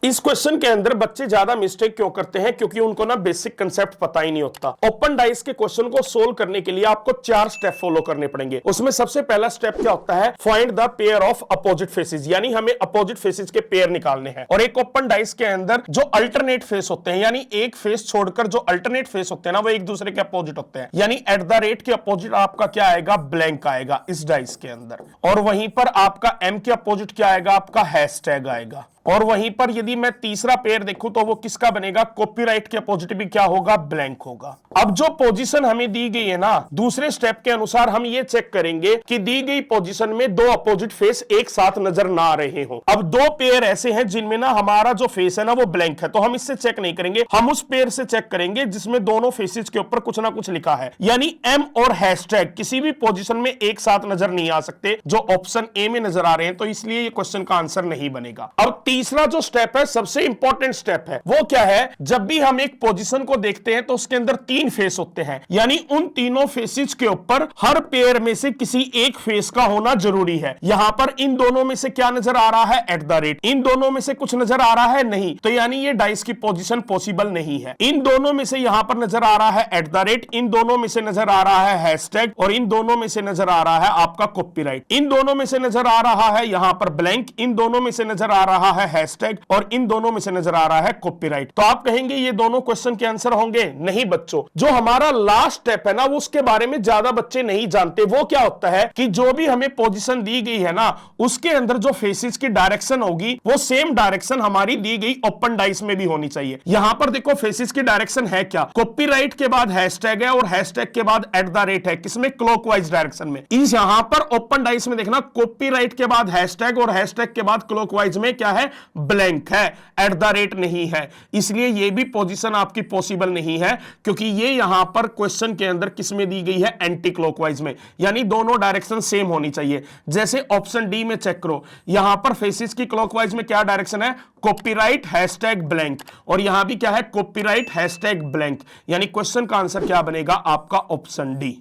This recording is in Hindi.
इस क्वेश्चन के अंदर बच्चे ज्यादा मिस्टेक क्यों करते हैं? क्योंकि उनको ना बेसिक कंसेप्ट पता ही नहीं होता। ओपन डाइस के क्वेश्चन को सोल्व करने के लिए आपको 4 स्टेप फॉलो करने पड़ेंगे। उसमें सबसे पहला स्टेप क्या होता है? Find the pair of opposite faces, यानी हमें अपोजिट फेसेस के पेयर निकालने हैं। और एक ओपन डाइस के अंदर जो अल्टरनेट फेस होते हैं, यानी एक फेस छोड़कर जो अल्टरनेट फेस होते हैं ना, वो एक दूसरे के अपोजिट होते हैं। यानी एट द रेट के अपोजिट आपका क्या आएगा? ब्लैंक आएगा इस डाइस के अंदर। और वहीं पर आपका एम के अपोजिट क्या आएगा? आपका हैशटैग आएगा। और वहीं पर यदि मैं तीसरा पेयर देखूं तो वो किसका बनेगा? कॉपीराइट के अपोजिट भी क्या होगा? ब्लैंक होगा। अब जो पोजीशन हमें दी गई है ना, दूसरे स्टेप के अनुसार हम ये चेक करेंगे कि दी गई पोजीशन में दो अपोजिट फेस एक साथ नजर ना आ रहे हो। अब दो पेयर ऐसे हैं जिनमें ना हमारा जो फेस है ना वो ब्लैंक है, तो हम इससे चेक नहीं करेंगे, हम उस पेयर से चेक करेंगे जिसमें दोनों फेसेस के ऊपर कुछ ना कुछ लिखा है। यानी एम और हैशटैग किसी भी पोजीशन में एक साथ नजर नहीं आ सकते जो ऑप्शन ए में नजर आ रहे हैं, तो इसलिए ये क्वेश्चन का आंसर नहीं बनेगा। अब तीसरा जो स्टेप है, सबसे इंपॉर्टेंट स्टेप है, वो क्या है? जब भी हम एक पोजीशन को देखते हैं तो उसके अंदर 3 फेस होते हैं, यानी उन तीनों फेसेस के ऊपर हर पेयर में से किसी एक फेस का होना जरूरी है। यहां पर इन दोनों में से क्या नजर आ रहा है? At the rate. इन दोनों में से कुछ नजर आ रहा है? नहीं, तो यानी ये डाइस की पोजीशन पॉसिबल नहीं है। इन दोनों में से यहां पर नजर आ रहा है एट द रेट, इन दोनों में से नजर आ रहा है हैशटैग, और इन दोनों में से नजर आ रहा है आपका कॉपीराइट। इन दोनों में से नजर आ रहा है यहां पर ब्लैंक, इन दोनों में से नजर आ रहा है हैशटैग, और इन दोनों में से नजर आ रहा है कॉपीराइट। तो आप कहेंगे ये दोनों क्वेश्चन के आंसर होंगे? नहीं बच्चों, जो हमारा लास्ट स्टेप है ना, उसके बारे में ज्यादा बच्चे नहीं जानते। वो क्या होता है कि जो भी हमें पोजीशन दी गई है ना, उसके अंदर जो फेसेस की डायरेक्शन होगी वो सेम डायरेक्शन हमारी दी गई ओपन डाइस में भी होनी चाहिए। यहां पर देखो फेसेस की डायरेक्शन है क्या? कॉपीराइट के बाद हैशटैग है और हैशटैग के बाद एट द रेट है। किसमें? क्लॉकवाइज डायरेक्शन में। इस यहां पर ओपन डाइस में देखना, कॉपीराइट के बाद हैशटैग और हैशटैग के बाद क्लॉकवाइज में क्या है? ब्लैंक है, एट द रेट नहीं है। इसलिए ये भी पोजीशन आपकी पॉसिबल नहीं है, क्योंकि ये यहां पर क्वेश्चन के अंदर किसमें दी गई है? एंटी क्लॉकवाइज में, यानी दोनों डायरेक्शन सेम होनी चाहिए। जैसे ऑप्शन डी में चेक करो, यहां पर फेसेस की क्लॉकवाइज में क्या डायरेक्शन है? कॉपीराइट हैशटैग ब्लैंक, और यहां भी क्या है? Copyright hashtag blank. यानी क्वेश्चन का आंसर क्या बनेगा? आपका ऑप्शन डी।